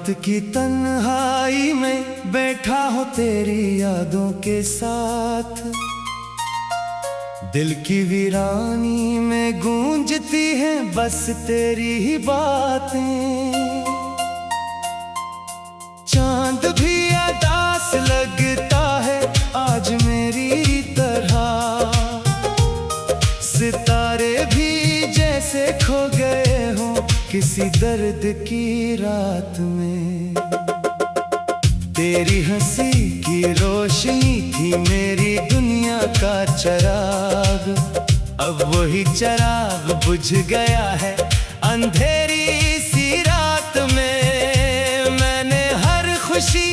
रात की तन्हाई में बैठा हो तेरी यादों के साथ, दिल की वीरानी में गूंजती हैं बस तेरी ही बातें। चांद भी उदास लगता है आज मेरी तरह, सितारे भी जैसे खो गए हों किसी दर्द की रात में। तेरी हंसी की रोशनी थी मेरी दुनिया का चिराग, अब वही चिराग बुझ गया है अंधेरी सी रात में। मैंने हर खुशी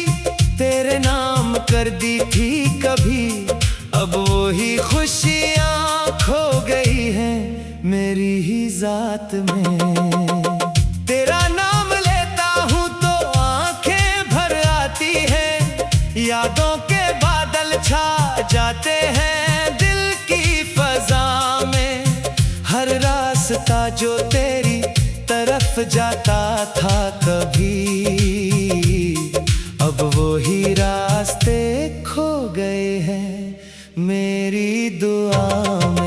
तेरे नाम कर दी थी कभी, अब वही खुशियाँ खो गई हैं मेरी ही जात में। तेरा नाम लेता हूँ तो आंखें भर आती हैं, यादों के बादल छा जाते हैं दिल की फजा में। हर रास्ता जो तेरी तरफ जाता था कभी, अब वो ही रास्ते खो गए हैं मेरी दुआ में।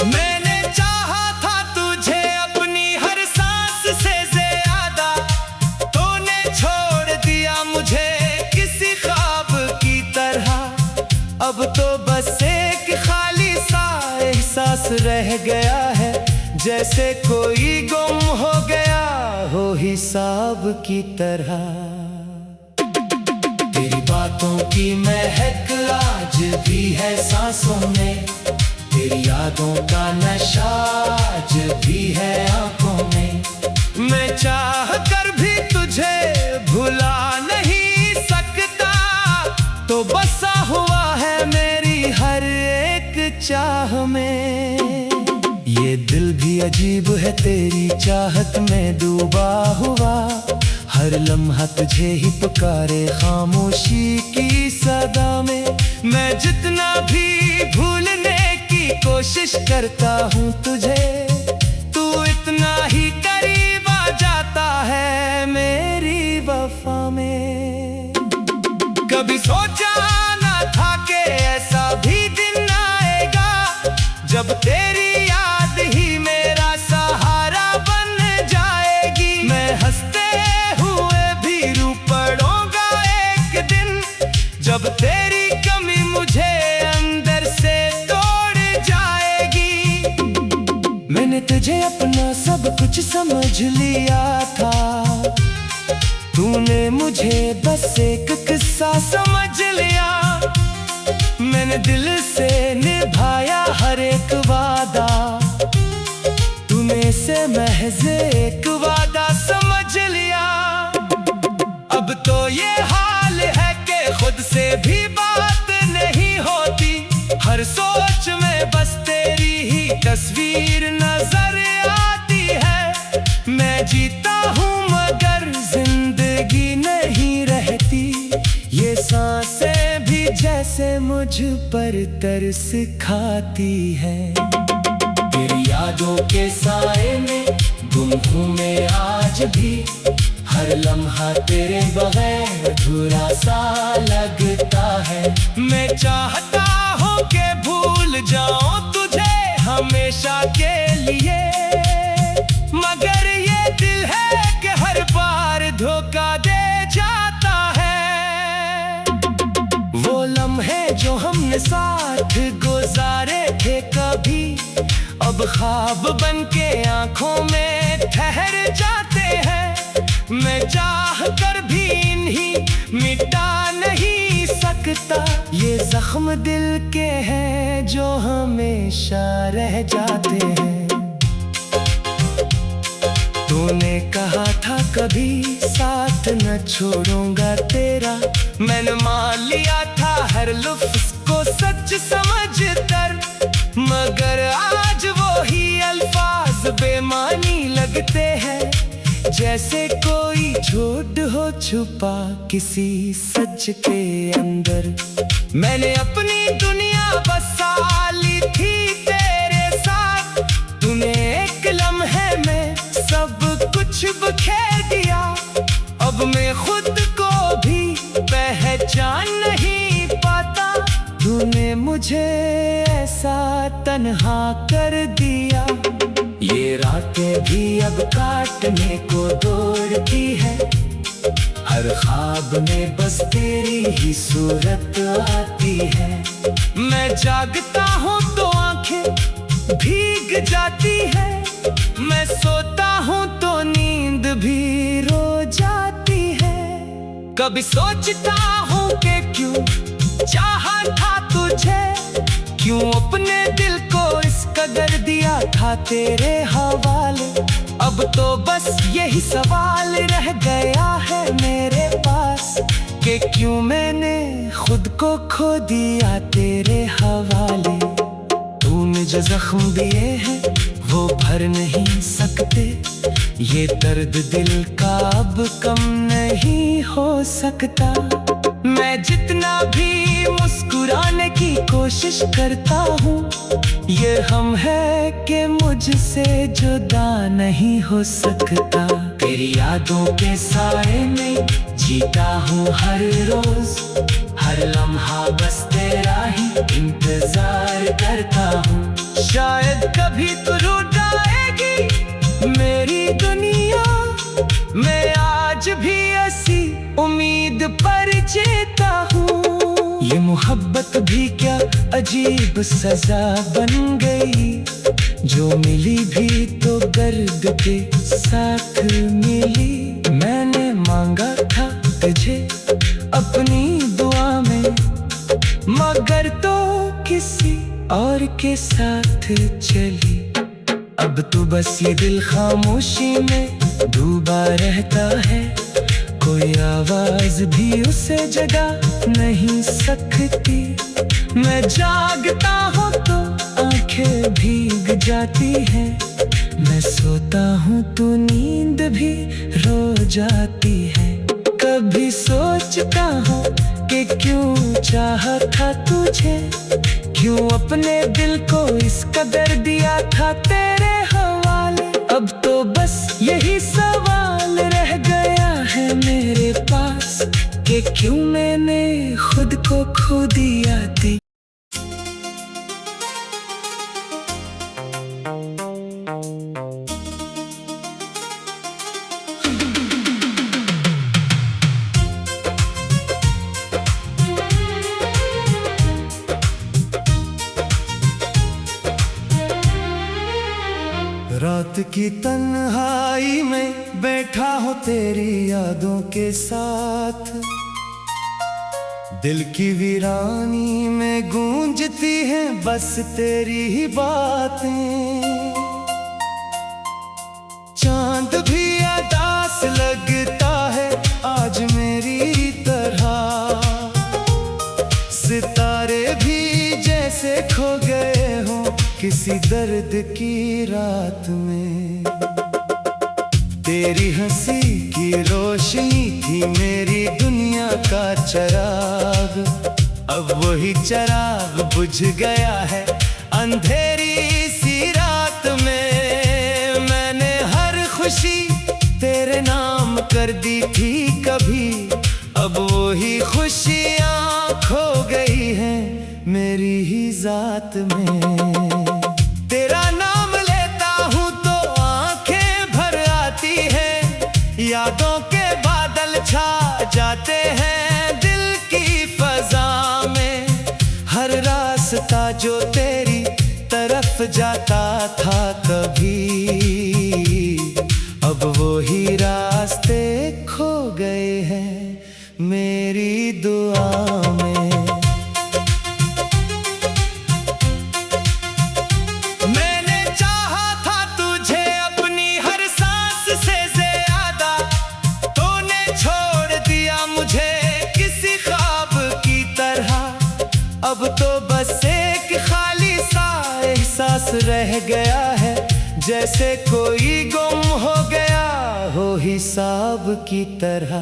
मैंने चाहा था तुझे अपनी हर सांस से ज्यादा, तूने छोड़ दिया मुझे किसी ख्वाब की तरह। अब तो बस एक खाली सा एहसास रह गया है, जैसे कोई गुम हो गया हो हिसाब की तरह। तेरी बातों की महक आज भी है सांसों में, तेरी यादों का नशा आज भी है आंखों में। मैं चाह कर भी तुझे भुला नहीं सकता, तो बसा हुआ है मेरी हर एक चाह में। ये दिल भी अजीब है तेरी चाहत में डूबा हुआ, हर लम्हा तुझे ही पुकारे खामोशी की सदा में। मैं जितना भी भूलने की कोशिश करता हूँ तुझे, तू इतना ही करीब आ जाता है मेरी वफा में। कभी सोचा ना था कि ऐसा भी दिन आएगा, जब तेरी याद ही मेरा सहारा बन जाएगी। मैं हंसते हुए भी रो पड़ूंगा एक दिन, जब तेरी कमी मुझे अंदर से तोड़ जाएगी। मैंने तुझे अपना सब कुछ समझ लिया था, तूने मुझे बस एक किस्सा समझ लिया। मैंने दिल से निभाया हर एक वादा, तूने से महज एक वादा समझ लिया। अब तो ये हाल है कि खुद से भी बात नहीं होती, हर सोच में बस तेरी ही तस्वीर नजर आती है। मैं जीता हूँ मगर जिंदगी नहीं रहती, ये सांसें भी जैसे मुझ पर तरस खाती है। तेरी यादों के साए में गुम हूँ मैं आज भी, हर लम्हा तेरे बगैर अधूरा सा लगता है। मैं चाहता हूँ कि भूल जाऊँ तुझे हमेशा के लिए, मगर ये दिल है कि हर बार धोखा दे जाता है। वो लम्हे जो हमने साथ गुजारे थे कभी, अब ख्वाब बन के आंखों में ठहर जाते हैं। मैं चाह कर भी इन्हीं मिटा नहीं सकता, ये जख्म दिल के हैं जो हमेशा रह जाते हैं। तूने कहा था कभी साथ न छोड़ूंगा तेरा, मैंने मान लिया था हर लफ्ज़ को सच समझकर, मगर आज वो ही अल्फाज बेमानी लगते हैं, जैसे कोई झूठ हो छुपा किसी सच के अंदर। मैंने अपनी दुनिया बसा ली थी तेरे साथ, तूने एक लम्हे कुछ बखेर दिया। अब मैं खुद को भी पहचान नहीं पाता। तूने मुझे ऐसा तन्हा कर दिया। ये रातें भी अब काटने को दौड़ती है। हर ख्वाब में बस तेरी ही सूरत आती है। मैं जागता हूँ तो आंखें भीग जाती है। मैं सोता हूँ तो नींद भी रो जाती है। कभी सोचता हूँ कि क्यों चाहा था तुझे, क्यों अपने दिल को इस कदर दिया था तेरे हवाले। अब तो बस यही सवाल रह गया है मेरे पास कि क्यों मैंने खुद को खो दिया तेरे हवाले। तूने जो जख्म दिए हैं वो भर नहीं सकते। ये दर्द दिल का अब कम नहीं हो सकता। मैं जितना भी मुस्कुराने की कोशिश करता हूँ, ये हम है कि मुझसे जुदा नहीं हो सकता। तेरी यादों के साए में जीता हूँ हर रोज। हर लम्हा बस तेरा ही इंतजार करता हूँ। शायद कभी तू रूठ जाएगी मेरी दुनिया। मैं आज भी ऐसी उम्मीद पर जीता हूँ। ये मोहब्बत भी क्या अजीब सजा बन गई। जो मिली भी तो दर्द के साथ मिली। मैंने मांगा था तुझे अपनी दुआ में, मगर तो किसी और के साथ चली। अब तो बस ये दिल खामोशी में डूबा रहता है। कोई आवाज भी उसे जगा नहीं सकती। मैं जागता हूँ तो आंखें भीग जाती हैं। मैं सोता हूँ तो नींद भी रो जाती है। कभी सोचता हूँ कि क्यों चाहा था तुझे, क्यों अपने दिल को इस कदर दिया था तेरे हवाले। अब तो बस यही सवाल रह गया है मेरे पास कि क्यों मैंने खुद को खो दिया थी। रात की तन्हाई में बैठा हो तेरी यादों के साथ। दिल की वीरानी में गूंजती हैं बस तेरी ही बातें। चांद भी उदास लगता है आज मेरी तरह। सितारे भी जैसे खो गए हों किसी दर्द की रात में। तेरी हंसी की रोशनी थी मेरी दुनिया का चराग। अब वही चराग बुझ गया है अंधेरी सी रात में। मैंने हर खुशी तेरे नाम कर दी थी कभी। अब वही खुशियाँ खो गई हैं मेरी ही जात में। तेरा नाम लेता हूँ तो आंखें भर आती हैं। यादों के बादल छा जाते हैं दिल की फजा में। हर रास्ता जो तेरी तरफ जाता था कभी, अब वो ही रास्ते खो गए हैं मेरी दुआ में। अब तो बस एक खाली सा एहसास रह गया है, जैसे कोई गुम हो गया हो हिसाब की तरह।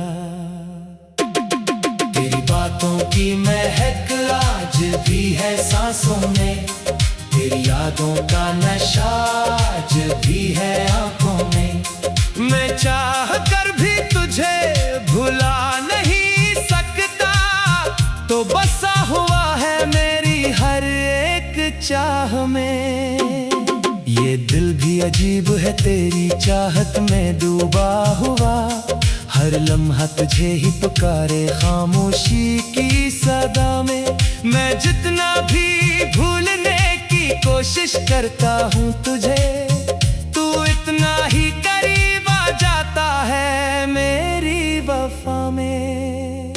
तेरी बातों की महक आज भी है सांसों में। तेरी यादों का नशा आज भी है आंखों में। मैं चाह में। ये दिल भी अजीब है तेरी चाहत में डूबा हुआ, हर लम्हा तुझे ही पुकारे खामोशी की सदा में। मैं जितना भी भूलने की कोशिश करता हूँ तुझे, तू इतना ही करीब आ जाता है मेरी वफा में।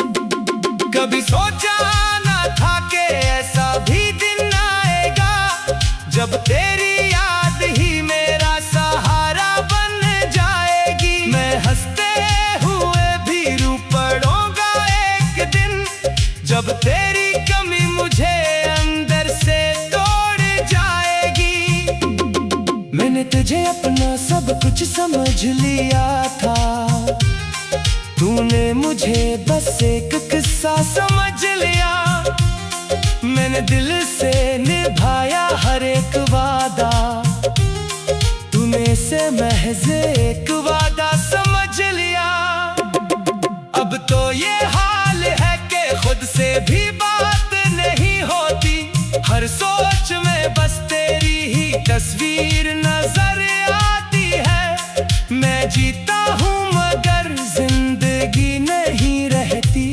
कभी सोचा ना था कि ऐसा भी दिन आएगा, जब तेरी याद ही मेरा सहारा बन जाएगी। मैं हंसते हुए भी रो पड़ूंगा एक दिन, जब तेरी कमी मुझे अंदर से तोड़ जाएगी। मैंने तुझे अपना सब कुछ समझ लिया था, तूने मुझे बस एक किस्सा समझ लिया। मैंने दिल से निभाया हर एक वादा, तूने से महज एक वादा समझ लिया। अब तो ये हाल है कि खुद से भी बात नहीं होती, हर सोच में बस तेरी ही तस्वीर नजर आती है। मैं जीता हूँ मगर जिंदगी नहीं रहती,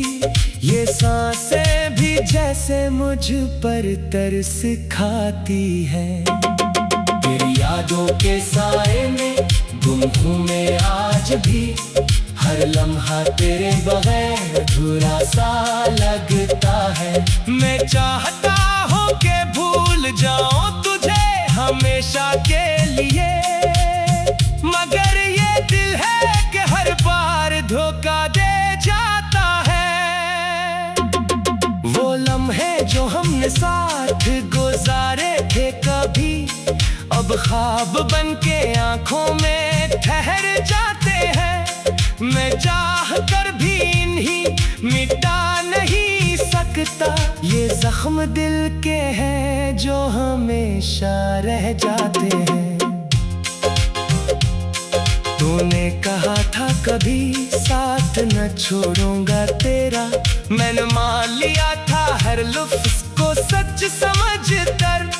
ये सांसें भी जैसे मुझ पर तरस खाती है। तेरी यादों के साए में गुम हूँ मैं आज भी, हर लम्हा तेरे बगैर अधूरा सा लगता है। मैं चाहता हूँ कि भूल जाऊँ तुझे हमेशा के लिए, मगर ये दिल है कि हर बार धोखा दे जाता है। वो लम्हे जो हमने साथ गुजारे थे कभी, अब ख्वाब बन के आंखों में ठहर जाते हैं। मैं चाह कर भी इन्हीं मिटा नहीं सकता, ये जख्म दिल के हैं जो हमेशा रह जाते हैं। तूने कहा था कभी साथ न छोड़ूंगा तेरा, मैंने मान लिया था हर लफ्ज़ को सच समझकर,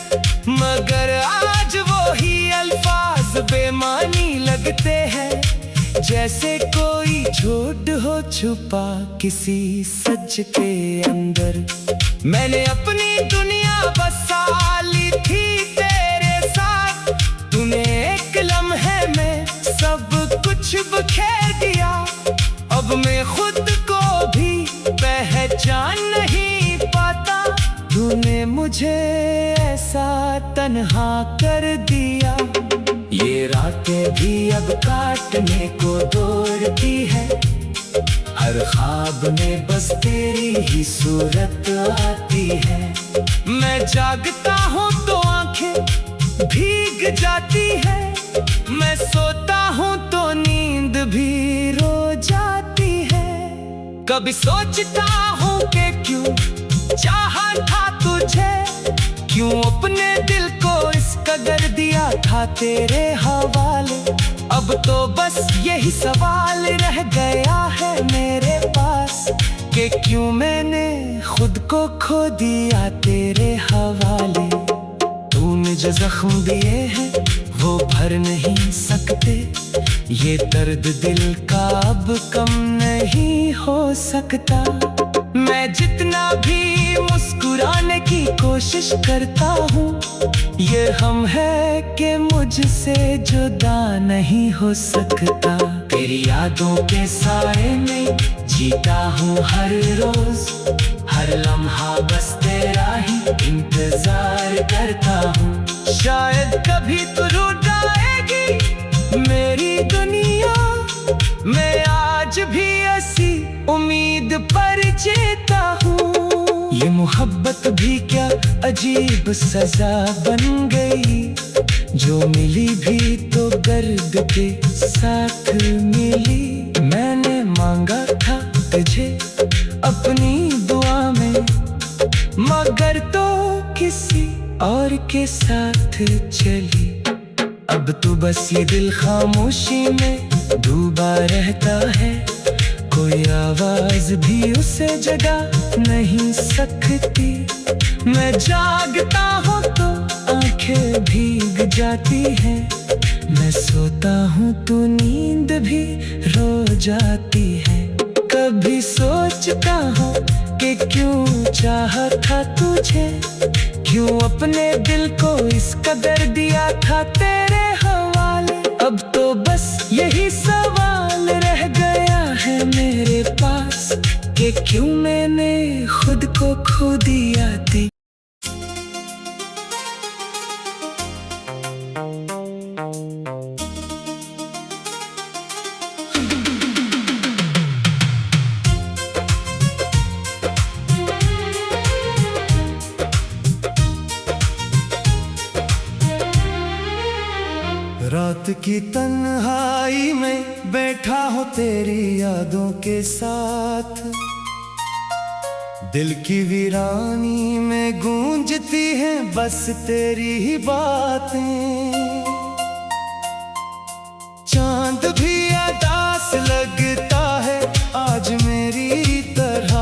मगर आज वो ही अल्फाज बेमानी लगते हैं, जैसे कोई झूठ हो छुपा किसी सच के अंदर। मैंने अपनी दुनिया बसा ली थी तेरे साथ, तूने एक लम्हे में सब कुछ बिखेर दिया। अब मैं खुद को भी पहचान नहीं पाता, तूने मुझे ऐसा तन्हा कर दिया। ये रातें भी अब काटने को दौड़ती है, हर ख्वाब में बस तेरी ही सूरत आती है। मैं जागता हूँ तो आंखें भीग जाती है, मैं सोता हूँ तो नींद भी रो जाती है। कभी सोचता हूँ कि क्यों चाहा था तुझे, क्यों अपने दिल को इस कदर दिया था तेरे हवाले। अब तो बस यही सवाल रह गया है मेरे पास, कि क्यों मैंने खुद को खो दिया तेरे हवाले। तूने जो जख्म दिए हैं वो भर नहीं सकते, ये दर्द दिल का अब कम नहीं हो सकता। मैं जितना भी मुस्कुराने की कोशिश करता हूँ, ये हम है कि मुझसे जुदा नहीं हो सकता। तेरी यादों के साए में जीता हूँ हर रोज, हर लम्हा बस तेरा ही इंतजार करता हूँ। शायद कभी तू रूठ आएगी मेरी दुनिया, मैं आज भी ऐसी उम्मीद पर जीता हूँ। ये मोहब्बत भी क्या अजीब सजा बन गई, जो मिली भी तो दर्द के साथ मिली। मैंने मांगा था तुझे अपनी दुआ में, मगर तो किसी और के साथ चली। अब तो बस ये दिल खामोशी में डूबा रहता है, कोई आवाज भी उसे जगा नहीं सकती। मैं जागता हूँ तो आंखें भीग जाती हैं। मैं सोता हूँ तो नींद भी रो जाती है। कभी सोचता हूँ कि क्यों चाहा था तुझे, क्यों अपने दिल को इस कदर दिया था तेरे हवाले। अब तो बस यही सवाल रह गया है मेरे पास कि क्यों मैंने खुद को खो दिया थी। रात की तन्हाई में बैठा हो तेरी यादों के साथ, दिल की वीरानी में गूंजती हैं बस तेरी ही बातें। चांद भी उदास लगता है आज मेरी तरह,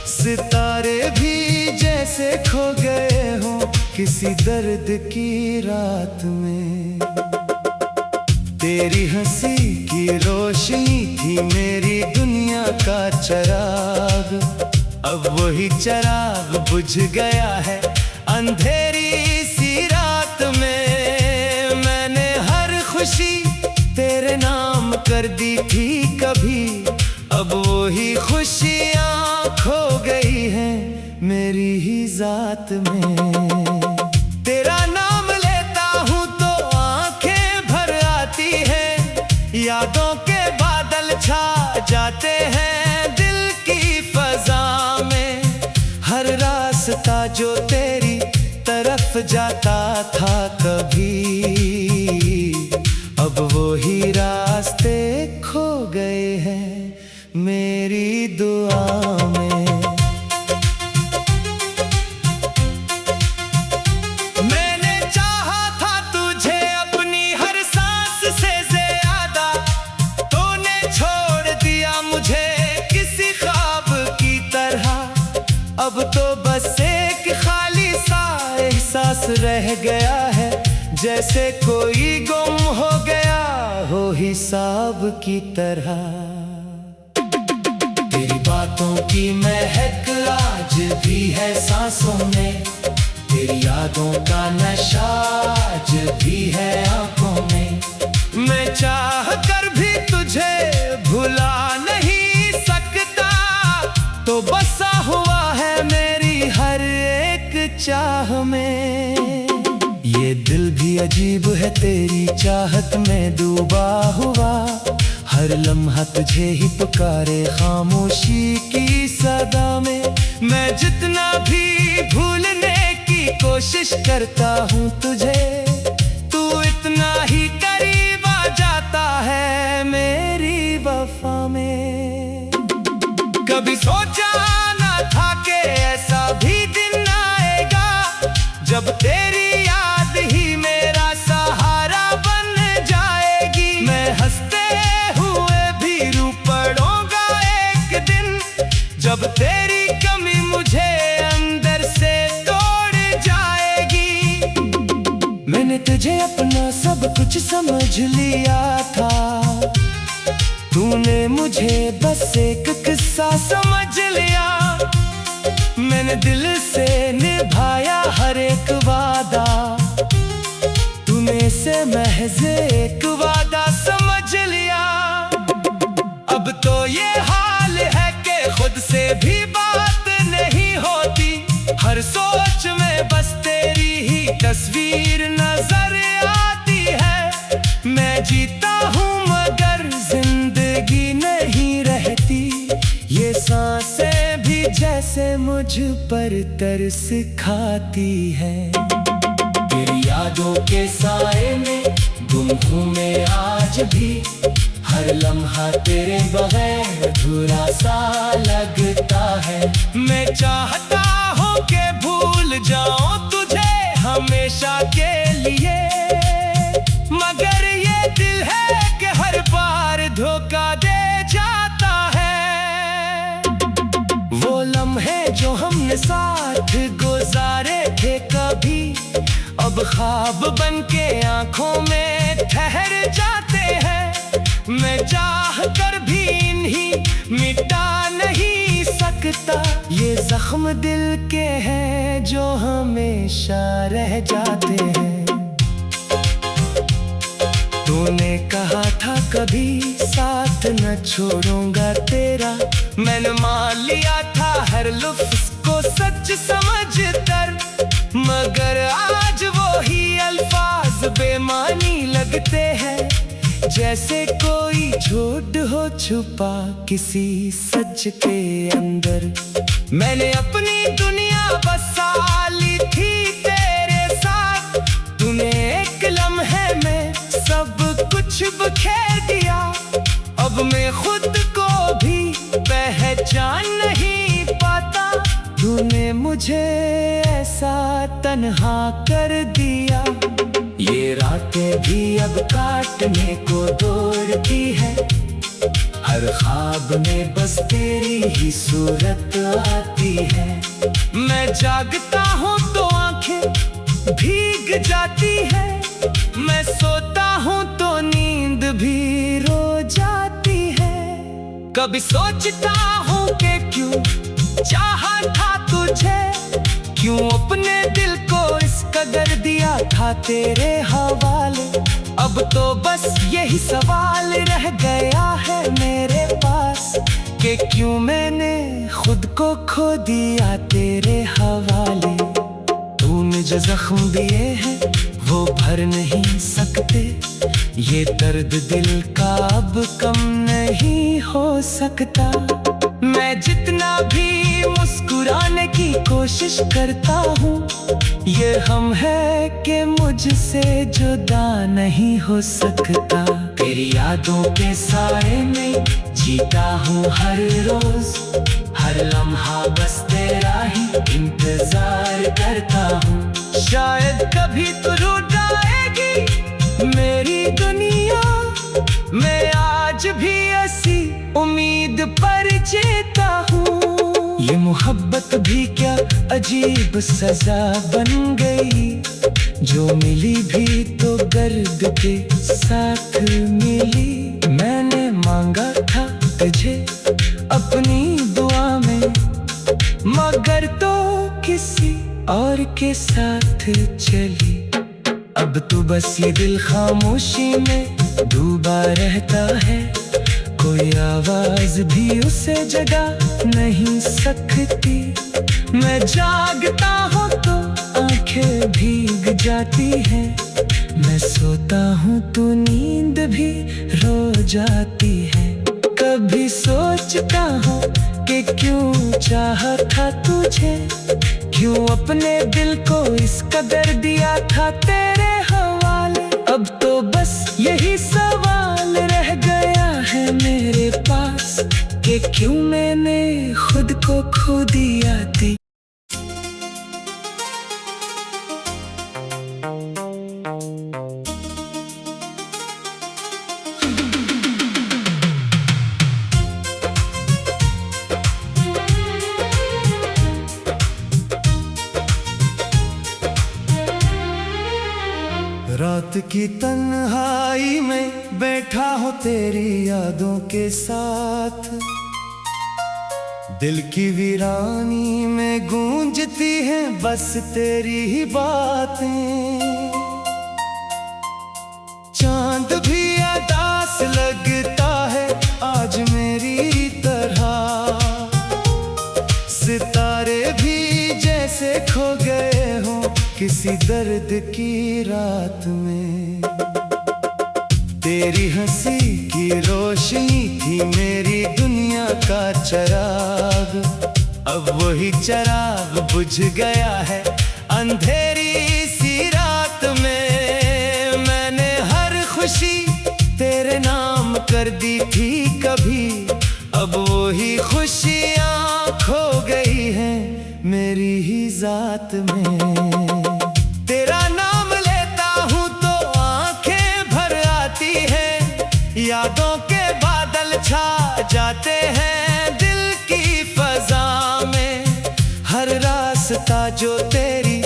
सितारे भी जैसे खो गए हों किसी दर्द की रात में। तेरी हंसी की रोशनी थी मेरी दुनिया का चिराग, अब वही चिराग बुझ गया है अंधेरी सी रात में। मैंने हर खुशी तेरे नाम कर दी थी कभी, अब वही खुशियाँ खो गई हैं मेरी ही जात में। तेरा नाम लेता हूँ तो आंखें भर आती हैं, यादों के बादल छा जाते हैं दिल की फजा में। हर रास्ता जो तेरी तरफ जाता था कभी, अब वो ही रास्ते खो गए हैं मेरी दुआ में। अब तो बस एक खाली सा एहसास रह गया है, जैसे कोई गुम हो गया हो हिसाब की तरह। तेरी बातों की महक आज भी है सांसों में, तेरी यादों का नशा आज भी है आंखों में। मैं चाह कर भी तुझे भुला नहीं सकता, तो बसा हुआ है मेरी हर एक चाह में। ये दिल भी अजीब है तेरी चाहत में डूबा हुआ, हर लम्हा तुझे ही पुकारे खामोशी की सदा में। मैं जितना भी भूलने की कोशिश करता हूँ तुझे, तू इतना ही करीब आ जाता है मेरी वफा में। कभी सोचा ना था कि ऐसा भी दिन आएगा, जब तेरी याद ही मेरा सहारा बन जाएगी। मैं हंसते हुए भी रो पड़ूंगा एक दिन, जब तेरी कमी मुझे अंदर से तोड़ जाएगी। मैंने तुझे अपना सब कुछ समझ लिया था, तूने मुझे बस एक किस्सा समझ लिया। मैंने दिल से निभाया हर एक वादा, तूने से महज एक वादा समझ लिया। अब तो ये हाल है कि खुद से भी बात नहीं होती, हर सोच में बस तेरी ही तस्वीर नजर आती है। मैं जीता हूँ मगर जिंदगी नहीं रहती, ये सांसें भी जैसे मुझ पर तरस खाती है। तेरी यादों के साए में गुम हूँ मैं आज भी, हर लम्हा तेरे बगैर अधूरा सा लगता है। मैं चाहता हूँ कि भूल जाऊँ तुझे हमेशा के लिए, मगर ये दिल है कि हर बार धोखा दे जाता है। वो लम्हे जो हमने साथ गुजारे थे कभी, अब ख्वाब बनके आंखों में ठहर जाते हैं। मैं चाह कर भी इन्हीं मिटा नहीं सकता। ये जख्म दिल के हैं जो हमेशा रह जाते हैं। तूने कहा था कभी साथ न छोड़ूंगा तेरा, मैंने मान लिया था हर लफ्ज़ को सच समझकर, मगर आज वो ही अल्फाज बेमानी लगते हैं। जैसे कोई झूठ हो छुपा किसी सच के अंदर। मैंने अपनी दुनिया बसा ली थी तेरे साथ, तूने एक लम्हे में सब कुछ बिखेर दिया। अब मैं खुद को भी पहचान नहीं पाता, तूने मुझे ऐसा तन्हा कर दिया। ये रातें भी अब काटने को दौड़ती है, हर ख्वाब में बस तेरी ही सूरत आती है। मैं जागता हूँ तो आंखें भीग जाती है, मैं सोता हूँ तो नींद भी रो जाती है। कभी सोचता हूँ कि क्यों चाहा था तुझे, क्यों अपने दिल को इस कदर दिया था तेरे हवाले। अब तो बस यही सवाल रह गया है मेरे पास कि क्यों मैंने खुद को खो दिया तेरे हवाले। तूने जो जख्म दिए हैं वो भर नहीं सकते, ये दर्द दिल का अब कम नहीं हो सकता। मैं जितना भी मुस्कुराने की कोशिश करता हूँ, ये हम है कि मुझसे जुदा नहीं हो सकता। तेरी यादों के साए में जीता हूँ हर रोज, हर लम्हा बस तेरा ही इंतजार करता हूँ। शायद कभी तू रूठ आएगी मेरी दुनिया, मैं आज भी ऐसी उम्मीद पर जीता हूँ। ये मोहब्बत भी क्या अजीब सजा बन गई, जो मिली भी तो दर्द के साथ मिली। मैंने मांगा था तुझे अपनी दुआ में, मगर तो किसी और के साथ चली। अब तो बस ये दिल खामोशी में डूबा रहता है, कोई आवाज भी उसे जगा नहीं सकती। मैं जागता हूँ तो आंखें भीग जाती हैं, मैं सोता हूँ तो नींद भी रो जाती है। कभी सोचता हूँ कि क्यों चाहा था तुझे, क्यों अपने दिल को इस कदर दिया था तेरे हवाले। अब तो बस यही सवाल रह गया है मेरे पास कि क्यों मैंने खुद को खो दिया थी। रात की तन्हाई में बैठा हो तेरी यादों के साथ, दिल की वीरानी में गूंजती हैं बस तेरी ही बातें। चांद भी उदास लगता है आज मेरी तरह, सितारे भी जैसे खो गए हों किसी दर्द की रात में। तेरी हंसी की रोशनी थी मेरी दुनिया का चिराग, अब वही चिराग बुझ गया है अंधेरी सी रात में। मैंने हर खुशी तेरे नाम कर दी थी कभी, अब वही खुशियाँ खो गई हैं मेरी ही जात में। तेरा नाम लेता हूँ तो आंखें भर आती हैं, यादों के बादल छा जाते हैं दिल की फजा में। हर रास्ता जो तेरी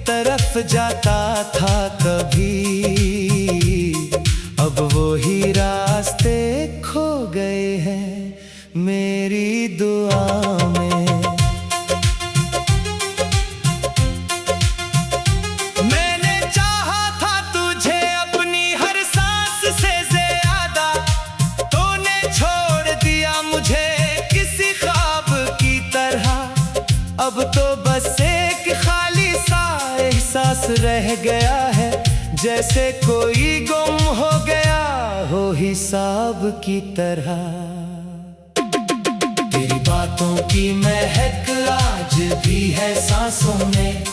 तरफ जाता था कभी, अब वो ही रास्ते खो गए हैं मेरी दुआ में। मैंने चाहा था तुझे अपनी हर सांस से ज्यादा, तूने छोड़ दिया मुझे किसी ख्वाब की तरह। अब तो बस एक खाली सा एहसास रह गया है, जैसे कोई गुम हो गया हो हिसाब की तरह। तेरी बातों की महक आज भी है सांसों में,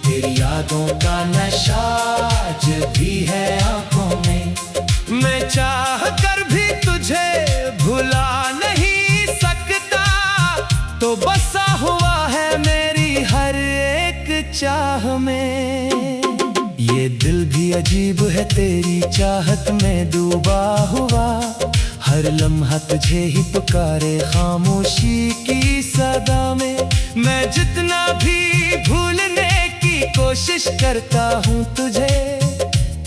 तेरी यादों का नशा आज भी है आंखों में। मैं चाह कर भी तुझे भुला नहीं सकता, तो बसा हुआ है मेरी हर एक चाह में। ये दिल भी अजीब है तेरी चाहत में डूबा हुआ, हर लम्हा तुझे ही पुकारे खामोशी की सदा में। मैं जितना भी भूलने की कोशिश करता हूँ तुझे,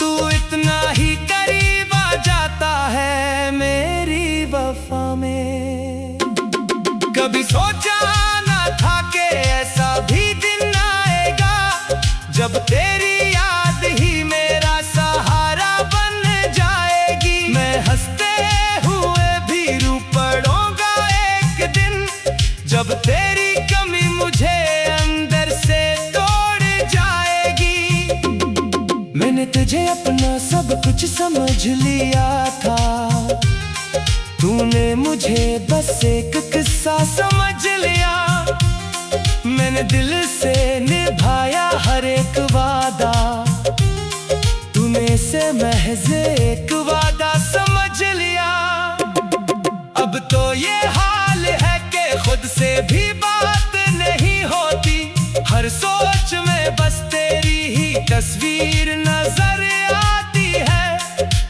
तू इतना ही करीब आ जाता है मेरी वफा में। कभी सोचा ना था कि ऐसा भी दिन आएगा, जब तेरी याद ही मेरा सहारा बन जाएगी। मैं हंसते हुए भी रो पड़ूंगा एक दिन, जब तेरी कमी मुझे अंदर से तोड़ जाएगी। मैंने तुझे अपना सब कुछ समझ लिया था, तूने मुझे बस एक किस्सा समझ लिया। मैंने दिल से निभाया हर एक वादा, तूने से महज एक वादा समझ लिया। अब तो ये हाल है कि खुद से भी बात नहीं होती, हर सोच में बस तेरी ही तस्वीर नजर आती है।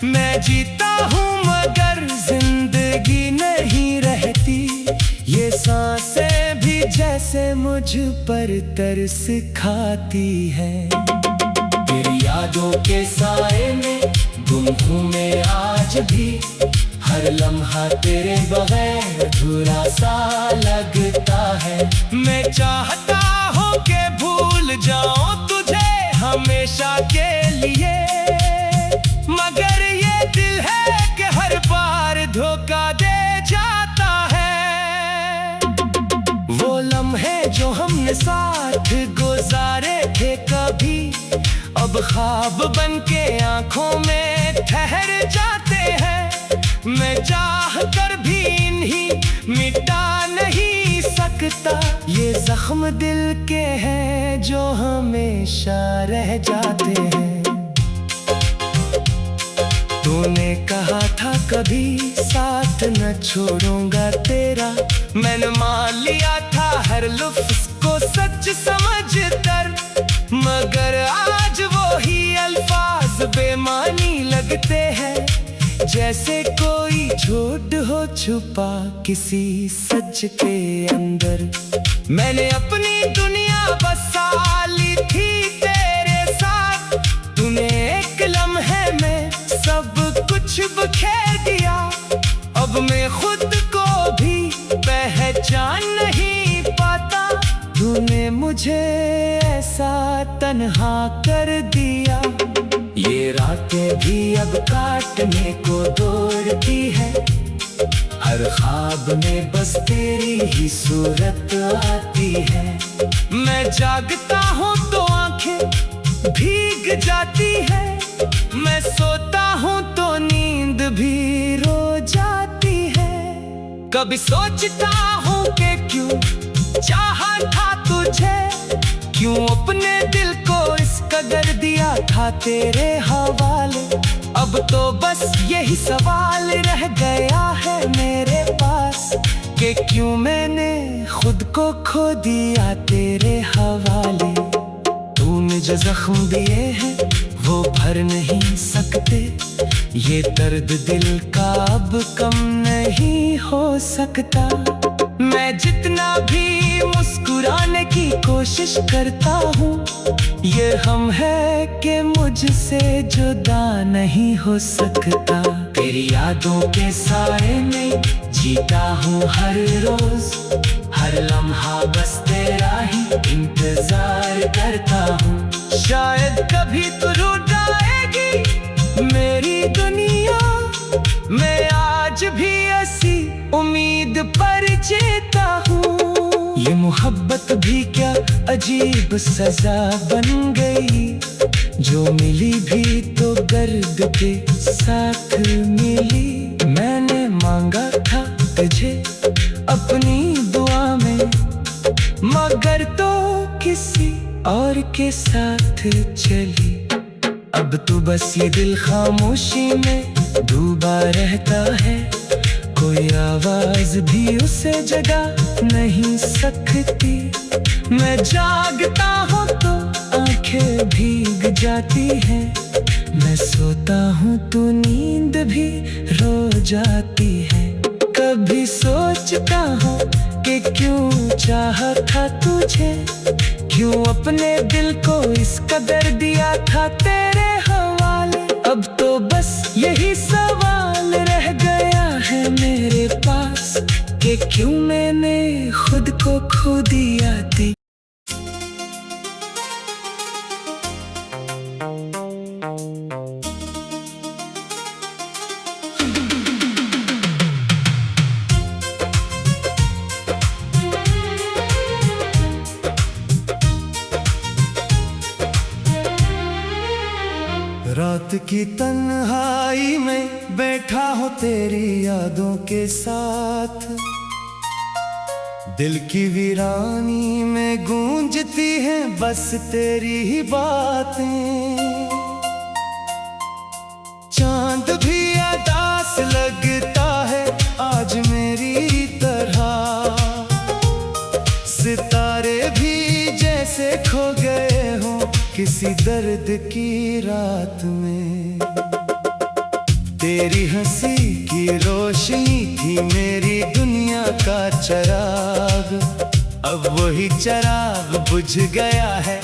मैं जीता हूँ मगर जिंदगी नहीं रहती, ये सांसें भी जैसे मुझ पर तरस खाती है। तेरी यादों के साए में गुम हूँ मैं आज भी, हर लम्हा तेरे बगैर अधूरा सा लगता है। मैं चाहता हूँ कि भूल जाऊँ तुझे हमेशा के लिए, मगर ये दिल है कि हर बार धोखा दे जाता है। वो लम्हे जो हमने साथ गुजारे थे कभी, अब ख्वाब बन के आंखों में ठहर जाते हैं। मैं चाह कर भी इन्हीं मिटा नहीं सकता, ये जख्म दिल के हैं जो हमेशा रह जाते हैं। तूने कहा था कभी साथ न छोड़ूंगा तेरा, मैंने मान लिया था हर लफ्ज़ को सच समझ कर, मगर आज वो ही अल्फाज बेमानी लगते हैं, जैसे कोई झूठ हो छुपा किसी सच के अंदर। मैंने अपनी दुनिया बसा ली थी तेरे साथ, तूने एक लम्हे में सब कुछ बखेर दिया। अब मैं खुद को भी पहचान नहीं पाता, तूने मुझे ऐसा तन्हा कर दिया। ये रातें भी अब काटने को दौड़ती है, हर ख्वाब में बस तेरी ही सूरत आती है। मैं जागता हूँ तो आंखें भीग जाती है, मैं सोता हूँ तो नींद भी रो जाती है। कभी सोचता हूँ कि क्यों चाहा था तुझे, क्यों अपने दिल को इस कदर दिया था तेरे हवाले। अब तो बस यही सवाल रह गया है मेरे पास, कि क्यों मैंने खुद को खो दिया तेरे हवाले। तूने जो जख्म दिए हैं वो भर नहीं सकते, ये दर्द दिल का अब कम नहीं हो सकता। मैं जितना भी मुस्कुराने की कोशिश करता हूँ। ये हम है कि मुझसे जुदा नहीं हो सकता। तेरी यादों के साए में जीता हूँ हर रोज, हर लम्हा बस तेरा ही इंतजार करता हूँ। शायद कभी तू रूठ जाएगी मेरी दुनिया, मैं आज भी ऐसी उम्मीद पर जीता हूँ। ये मोहब्बत भी क्या अजीब सजा बन गई, जो मिली भी तो दर्द के साथ मिली। मैंने मांगा था तुझे अपनी दुआ में, मगर तो किसी और के साथ चली। अब तो बस ये दिल खामोशी में डूबा रहता है, कोई आवाज भी उसे जगा नहीं सकती। मैं जागता हूँ तो आंखें भीग जाती हैं, मैं सोता हूँ तो नींद भी रो जाती है। कभी सोचता हूँ कि क्यों चाहा था तुझे, क्यों अपने दिल को इस कदर दिया था तेरे हवाले। अब तो बस यही सवाल रह गया है मेरे पास कि क्यों मैंने खुद को खो दिया थी। रात की तन्हाई में बैठा हो तेरी यादों के साथ, दिल की वीरानी में गूंजती हैं बस तेरी ही बातें। चांद भी उदास लगता है आज मेरी तरह, सितारे भी जैसे खो गए हों किसी दर्द की रात में। तेरी हंसी की रोशनी थी मेरी दुनिया का चराग, अब वही चराग बुझ गया है